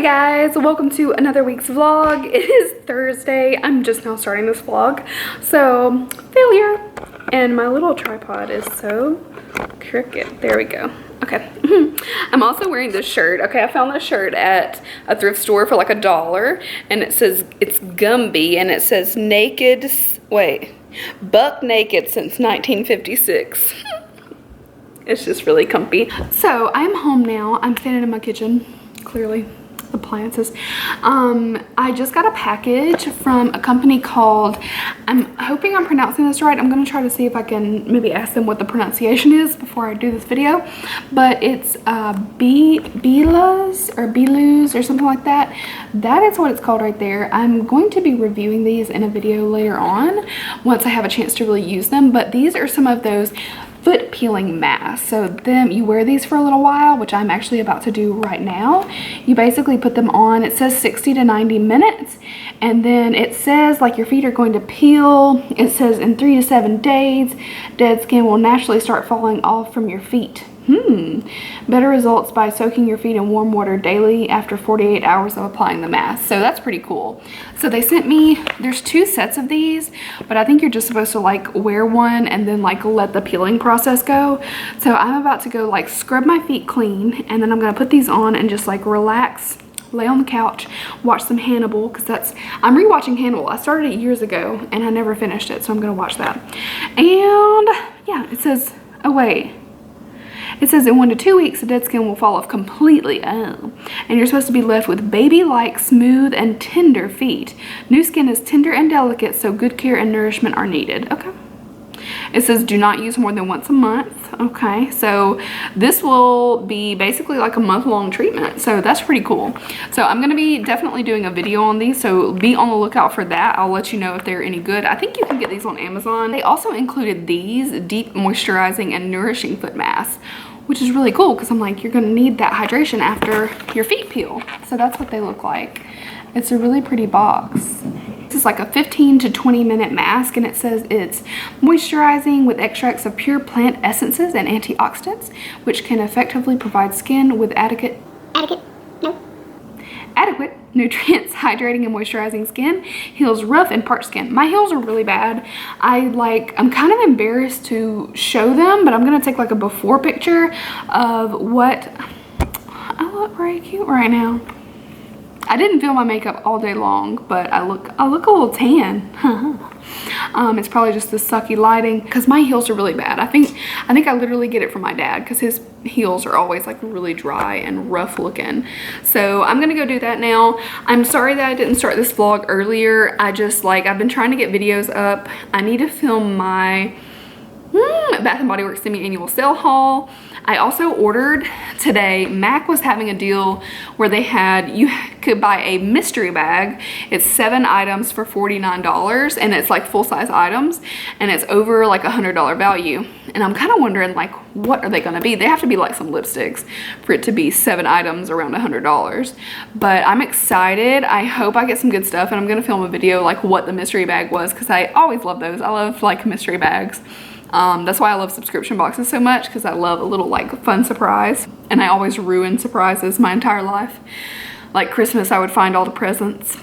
guys, welcome to another week's vlog. It is Thursday. I'm just now starting this vlog, so failure. And my little tripod is so crooked. There we go. Okay. I'm also wearing this shirt. Okay, I found this shirt at a thrift store for like $1, and it says it's Gumby, and it says buck naked since 1956. It's just really comfy. So I'm home now. I'm standing in my kitchen, clearly appliances. I just got a package from a company called, I'm hoping I'm pronouncing this right. I'm gonna try to see if I can maybe ask them what the pronunciation is before I do this video, but it's Beelus or something like that. That is what it's called right there. I'm going to be reviewing these in a video later on once I have a chance to really use them, but these are some of those foot peeling masks. So you wear these for a little while, which I'm actually about to do right now. You basically put them on, it says 60 to 90 minutes, and then it says like your feet are going to peel. It says in 3 to 7 days, dead skin will naturally start falling off from your feet. Better results by soaking your feet in warm water daily after 48 hours of applying the mask. So that's pretty cool. So they sent me, there's 2 sets of these, but I think you're just supposed to like wear one and then like let the peeling process go. So I'm about to go like scrub my feet clean, and then I'm gonna put these on and just like relax, lay on the couch, watch some Hannibal, because I'm rewatching Hannibal. I started it years ago and I never finished it, so I'm gonna watch that. And yeah, it says, oh wait. It says in 1 to 2 weeks, the dead skin will fall off completely. Oh. And you're supposed to be left with baby-like, smooth, and tender feet. New skin is tender and delicate, so good care and nourishment are needed. Okay. It says do not use more than once a month. Okay, so this will be basically like a month-long treatment. So that's pretty cool. So I'm going to be definitely doing a video on these, so be on the lookout for that. I'll let you know if they're any good. I think you can get these on Amazon. They also included these deep moisturizing and nourishing foot masks, which is really cool because I'm like, you're going to need that hydration after your feet peel. So that's what they look like. It's a really pretty box. This is like a 15 to 20 minute mask, and it says it's moisturizing with extracts of pure plant essences and antioxidants, which can effectively provide skin with adequate nutrients, hydrating and moisturizing skin, heals rough and parched skin. My heels are really bad. I'm kind of embarrassed to show them, but I'm gonna take like a before picture of what I look very cute right now. I didn't feel my makeup all day long, but I look a little tan. It's probably just the sucky lighting because my heels are really bad. I think I literally get it from my dad because his heels are always like really dry and rough looking. So I'm gonna go do that now. I'm sorry that I didn't start this vlog earlier. I've been trying to get videos up. I need to film my Bath & Body Works semi-annual sale haul. I also ordered today, Maxx was having a deal where you could buy a mystery bag. It's 7 items for $49, and it's like full-size items, and it's over like $100 value. And I'm kind of wondering like, what are they gonna be? They have to be like some lipsticks for it to be 7 items around $100. But I'm excited. I hope I get some good stuff, and I'm gonna film a video like what the mystery bag was, because I always love those. I love like mystery bags. That's why I love subscription boxes so much, because I love a little like fun surprise, and I always ruin surprises my entire life. Like Christmas, I would find all the presents.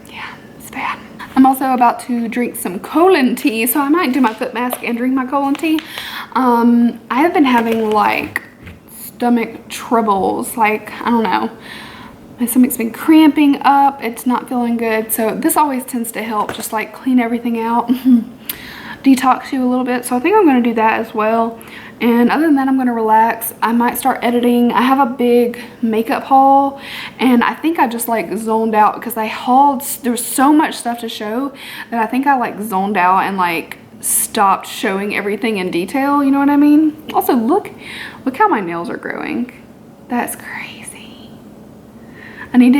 Yeah, it's bad. I'm also about to drink some colon tea, so I might do my foot mask and drink my colon tea. I have been having like stomach troubles, like I don't know. My stomach's been cramping up. It's not feeling good, so this always tends to help, just like clean everything out. Detox you a little bit, so I think I'm going to do that as well. And other than that, I'm going to relax. I might start editing. I have a big makeup haul, and I think I just like zoned out because there was so much stuff to show that I think I like zoned out and like stopped showing everything in detail, you know what I mean? Also, look how my nails are growing. That's crazy. I need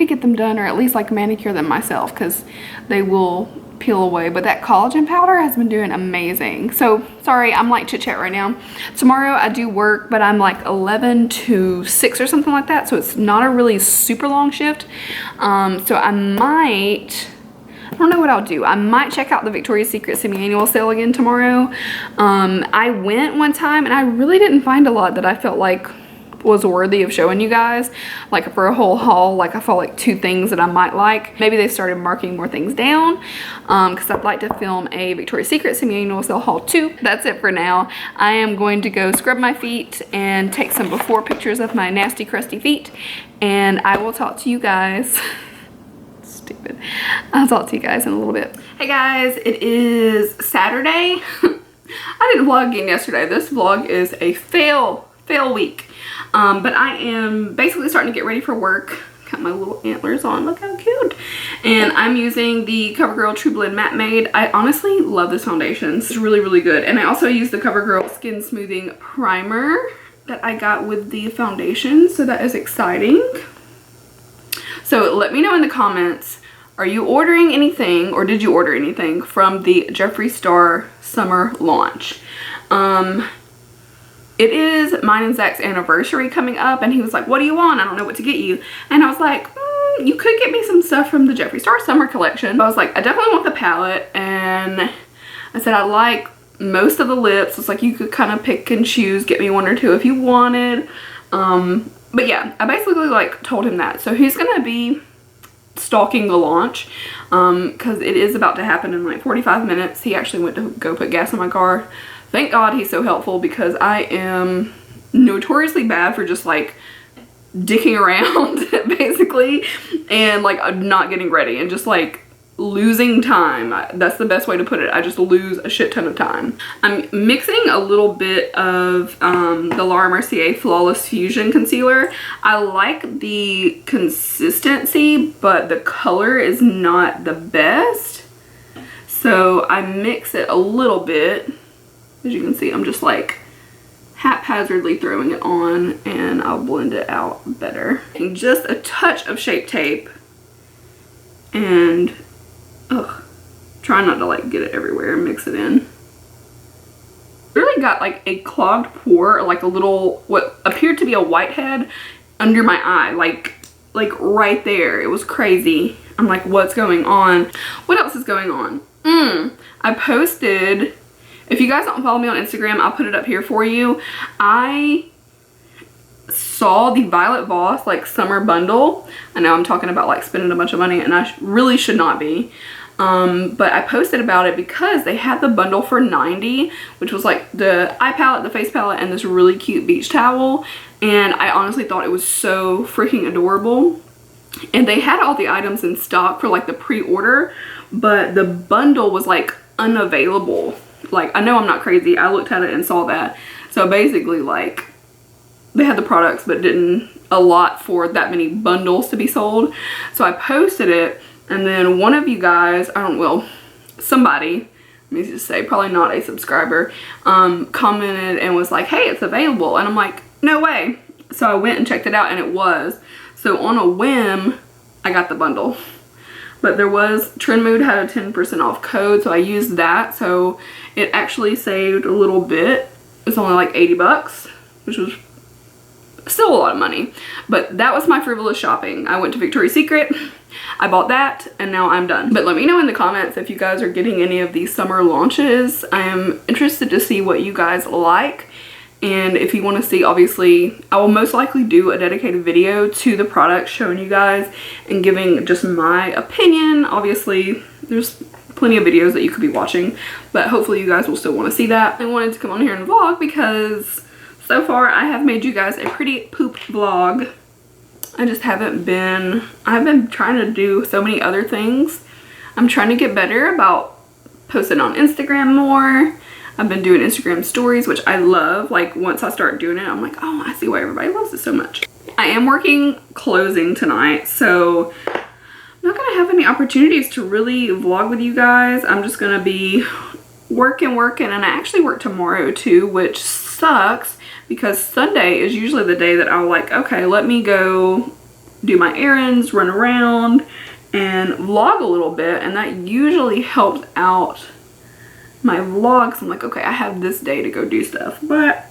to get them done, or at least like manicure them myself, because they will peel away. But that collagen powder has been doing amazing. So sorry, I'm like chit chat right now. Tomorrow I do work, but I'm like 11 to 6 or something like that, so it's not a really super long shift. So I don't know what I'll do. I might check out the Victoria's Secret semi-annual sale again tomorrow. I went one time and I really didn't find a lot that I felt like was worthy of showing you guys. Like for a whole haul, like I felt like 2 things that I might like. Maybe they started marking more things down because I'd like to film a Victoria's Secret semi-annual sale haul too. That's it for now. I am going to go scrub my feet and take some before pictures of my nasty crusty feet, and I will talk to you guys. Stupid. I'll talk to you guys in a little bit. Hey guys, it is Saturday. I didn't vlog again yesterday. This vlog is a fail week. But I am basically starting to get ready for work. Got my little antlers on. Look how cute. And I'm using the CoverGirl True Blend Matte Made. I honestly love this foundation. It's really, really good. And I also use the CoverGirl Skin Smoothing Primer that I got with the foundation. So that is exciting. So let me know in the comments, are you ordering anything, or did you order anything from the Jeffree Star summer launch? It is mine and Zach's anniversary coming up, and he was like, what do you want? I don't know what to get you. And I was like, you could get me some stuff from the Jeffree Star summer collection. I was like, I definitely want the palette, and I said I like most of the lips. It's like you could kind of pick and choose, get me 1 or 2 if you wanted. But yeah, I basically like told him that. So he's gonna be stalking the launch because it is about to happen in like 45 minutes. He actually went to go put gas in my car. Thank God he's so helpful, because I am notoriously bad for just like dicking around basically, and like not getting ready and just like losing time. That's the best way to put it. I just lose a shit ton of time. I'm mixing a little bit of the Laura Mercier Flawless Fusion Concealer. I like the consistency, but the color is not the best. So I mix it a little bit. As you can see, I'm just like haphazardly throwing it on, and I'll blend it out better. And just a touch of Shape Tape, and try not to like get it everywhere and mix it in. Really got like a clogged pore, like a little, what appeared to be a whitehead under my eye, like right there. It was crazy. I'm like, what's going on? What else is going on? I posted, if you guys don't follow me on Instagram, I'll put it up here for you. I saw the Violet Voss like summer bundle. I know I'm talking about like spending a bunch of money, and I really should not be. But I posted about it because they had the bundle for $90, which was like the eye palette, the face palette, and this really cute beach towel. And I honestly thought it was so freaking adorable. And they had all the items in stock for like the pre-order, but the bundle was like unavailable. Like, I know I'm not crazy. I looked at it and saw that. So basically like they had the products but didn't allot for that many bundles to be sold. So I posted it, and then one of you guys, somebody, let me just say, probably not a subscriber, commented and was like, hey, it's available. And I'm like, no way. So I went and checked it out, and it was. So on a whim, I got the bundle. But there was, Trend Mood had a 10% off code, so I used that. So it actually saved a little bit. It's only like 80 bucks, which was still a lot of money. But that was my frivolous shopping. I went to Victoria's Secret, I bought that, and now I'm done. But let me know in the comments if you guys are getting any of these summer launches. I am interested to see what you guys like. And if you want to see, obviously, I will most likely do a dedicated video to the products, showing you guys and giving just my opinion. Obviously, there's plenty of videos that you could be watching, but hopefully you guys will still want to see that. I wanted to come on here and vlog because so far I have made you guys a pretty poop vlog. I just haven't been, I've been trying to do so many other things. I'm trying to get better about posting on Instagram more. I've been doing Instagram stories, which I love. Like, once I start doing it, I'm like, oh, I see why everybody loves it so much. I am working closing tonight, so I'm not gonna have any opportunities to really vlog with you guys. I'm just gonna be working, and I actually work tomorrow too, which sucks because Sunday is usually the day that I'll like, okay, let me go do my errands, run around, and vlog a little bit, and that usually helps out my vlogs. I'm like, okay, I have this day to go do stuff, but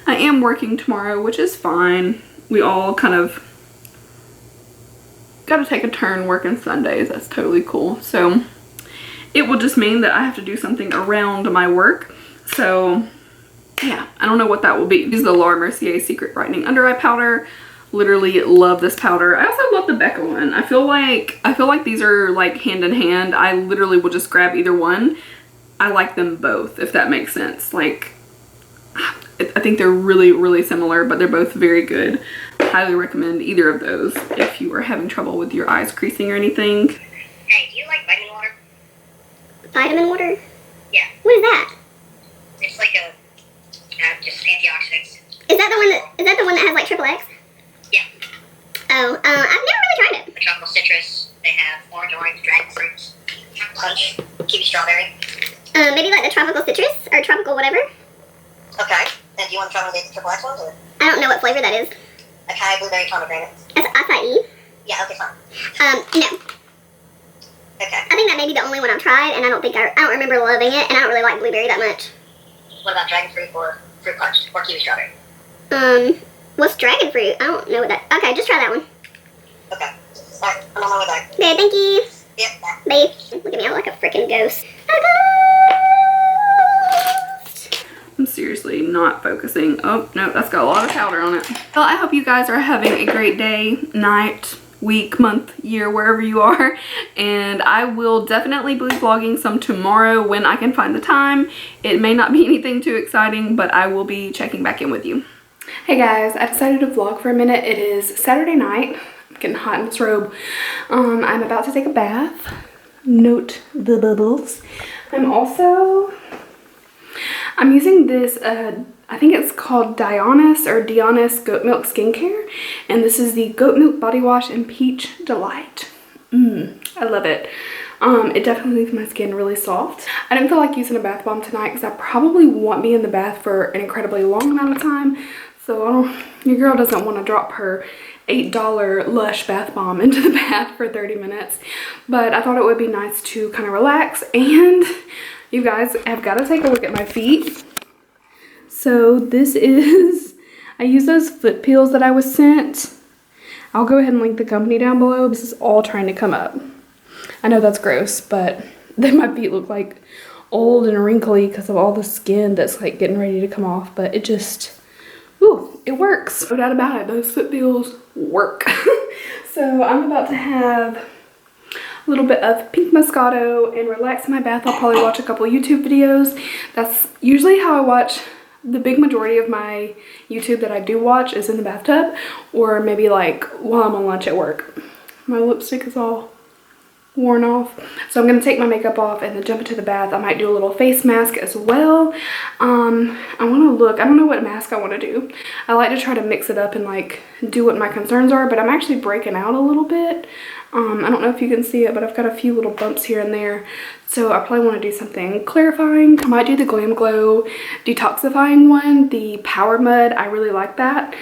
I am working tomorrow, which is fine. We all kind of got to take a turn working Sundays. That's totally cool. So it will just mean that I have to do something around my work. So Yeah, I don't know what that will be. This is the Laura Mercier Secret Brightening Under Eye Powder. Literally love this powder. I also love the Becca one. I feel like these are like hand in hand. I literally will just grab either one. I like them both, if that makes sense. Like, I think they're really, really similar, but they're both very good. Highly recommend either of those if you are having trouble with your eyes creasing or anything. Hey, do you like vitamin water? Vitamin water? Yeah. What is that? It's like a just antioxidants. Is that the one that has like triple X? Yeah. Oh, I've never really tried it. The tropical citrus. They have orange, dragon fruits, punch, kiwi, strawberry. Maybe like the tropical citrus or tropical whatever. Okay. And do you want to try one of the triple X ones? Or? I don't know what flavor that is. Acai, blueberry, pomegranate. That's acai. Yeah. Okay. Fine. No. Okay. I think that may be the only one I've tried, and I don't remember loving it, and I don't really like blueberry that much. What about dragon fruit or fruit punch or kiwi strawberry? What's dragon fruit? I don't know what that. Okay, just try that one. Okay. Alright, I'm on my way back. Okay, thank you. Yep. Babe, look at me, I'm like a freaking ghost. I'm seriously not focusing. Oh, no, that's got a lot of powder on it. Well, I hope you guys are having a great day, night, week, month, year, wherever you are. And I will definitely be vlogging some tomorrow when I can find the time. It may not be anything too exciting, but I will be checking back in with you. Hey guys, I decided to vlog for a minute. It is Saturday night. I'm getting hot in this robe. I'm about to take a bath. Note the bubbles. I'm using this, I think it's called Dionys Goat Milk Skincare. And this is the Goat Milk Body Wash and Peach Delight. I love it. It definitely leaves my skin really soft. I didn't feel like using a bath bomb tonight because I probably won't be in the bath for an incredibly long amount of time. So your girl doesn't want to drop her $8 Lush bath bomb into the bath for 30 minutes. But I thought it would be nice to kind of relax. And you guys have got to take a look at my feet. So this is, I use those foot peels that I was sent. I'll go ahead and link the company down below. This is all trying to come up. I know that's gross, but then my feet look like old and wrinkly because of all the skin that's like getting ready to come off. But it just, ooh, it works. No doubt about it, those foot peels work. So I'm about to have a little bit of pink Moscato and relax in my bath. I'll probably watch a couple YouTube videos. That's usually how I watch. The big majority of my YouTube that I do watch is in the bathtub or maybe like while I'm on lunch at work. My lipstick is all worn off. So I'm going to take my makeup off and then jump into the bath. I might do a little face mask as well. I want to look. I don't know what mask I want to do. I like to try to mix it up and like do what my concerns are, but I'm actually breaking out a little bit. I don't know if you can see it, but I've got a few little bumps here and there. So I probably want to do something clarifying. I might do the Glam Glow detoxifying one, the Power Mud. I really like that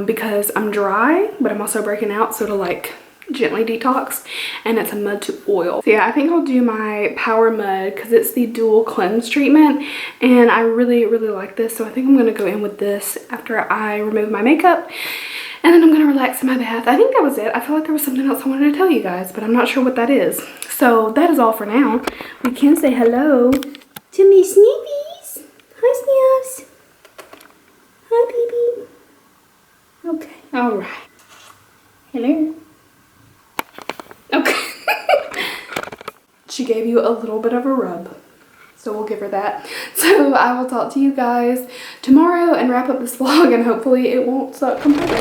because I'm dry, but I'm also breaking out. So to like gently detox, and it's a mud to oil. So yeah, I think I'll do my Power Mud because it's the dual cleanse treatment, and I really, really like this. So I think I'm going to go in with this after I remove my makeup. And then I'm going to relax in my bath. I think that was it. I feel like there was something else I wanted to tell you guys, but I'm not sure what that is. So that is all for now. We can say hello to Miss Sniffies. Hi, Sniffs. Hi, baby. Okay. All right. Hello. Okay. She gave you a little bit of a rub. So we'll give her that. So I will talk to you guys tomorrow and wrap up this vlog, and hopefully it won't suck completely.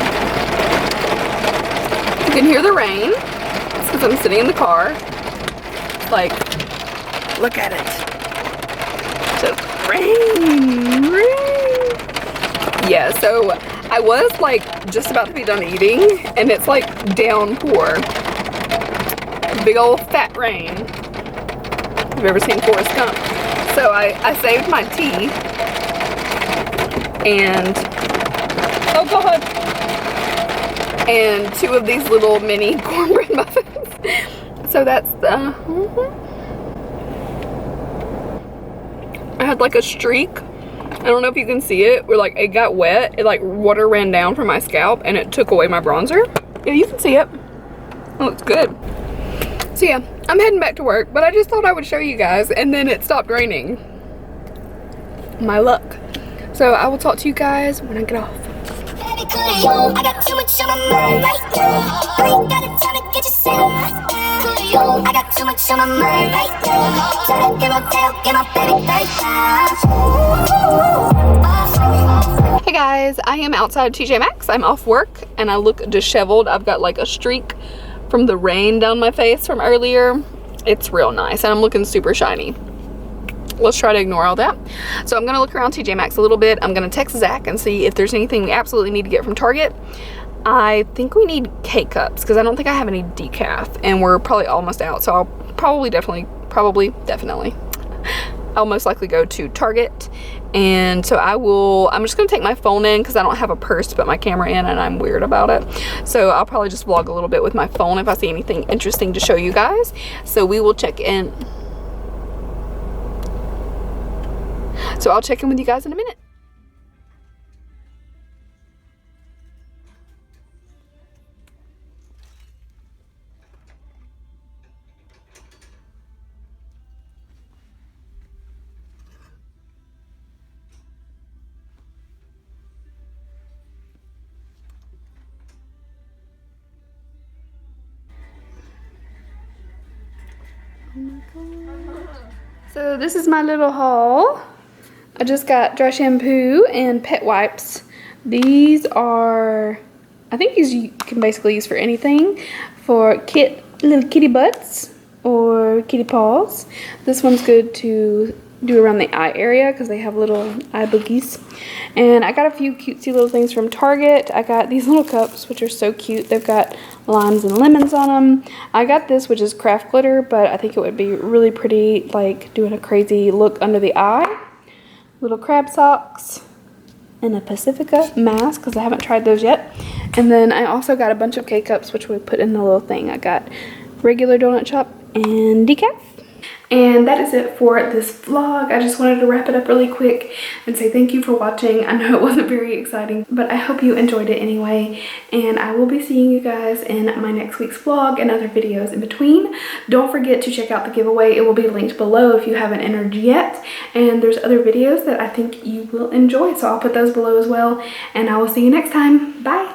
You can hear the rain. It's because I'm sitting in the car. Like, look at it. Just rain, rain. Yeah, so I was like just about to be done eating, and it's like downpour. Big old fat rain. Have you ever seen Forrest Gump? So I saved my tea, and oh god, and 2 of these little mini cornbread muffins. So that's the I had like a streak. I don't know if you can see it, where like it got wet, it like water ran down from my scalp and it took away my bronzer. Yeah, you can see it. It looks good. So yeah, I'm heading back to work, but I just thought I would show you guys, and then it stopped raining. My luck. So I will talk to you guys when I get off. I got too much on my mind right now. I ain't got the time to get you set up. I got too much on my mind right now. Try to get my tail, get my baby right now. Hey guys, I am outside TJ Maxx. I'm off work and I look disheveled. I've got like a streak from the rain down my face from earlier. It's real nice and I'm looking super shiny. Let's try to ignore all that. So I'm gonna look around TJ Maxx a little bit. I'm gonna text Zach and see if there's anything we absolutely need to get from Target. I think we need K-Cups because I don't think I have any decaf and we're probably almost out. So I'll definitely, I'll most likely go to Target. And so I'm just gonna take my phone in because I don't have a purse to put my camera in and I'm weird about it. So I'll probably just vlog a little bit with my phone if I see anything interesting to show you guys. So we will check in. So I'll check in with you guys in a minute. Oh my God. So this is my little haul. I just got dry shampoo and pet wipes. These are, I think these you can basically use for anything. For little kitty butts or kitty paws. This one's good to do around the eye area because they have little eye boogies. And I got a few cutesy little things from Target. I got these little cups, which are so cute. They've got limes and lemons on them. I got this, which is craft glitter, but I think it would be really pretty, like doing a crazy look under the eye. Little crab socks and a Pacifica mask because I haven't tried those yet. And then I also got a bunch of K-Cups, which we put in the little thing. I got regular donut shop and decaf. And that is it for this vlog. I just wanted to wrap it up really quick and say thank you for watching. I know it wasn't very exciting, but I hope you enjoyed it anyway. And I will be seeing you guys in my next week's vlog and other videos in between. Don't forget to check out the giveaway. It will be linked below if you haven't entered yet. And there's other videos that I think you will enjoy, so I'll put those below as well. And I will see you next time. Bye!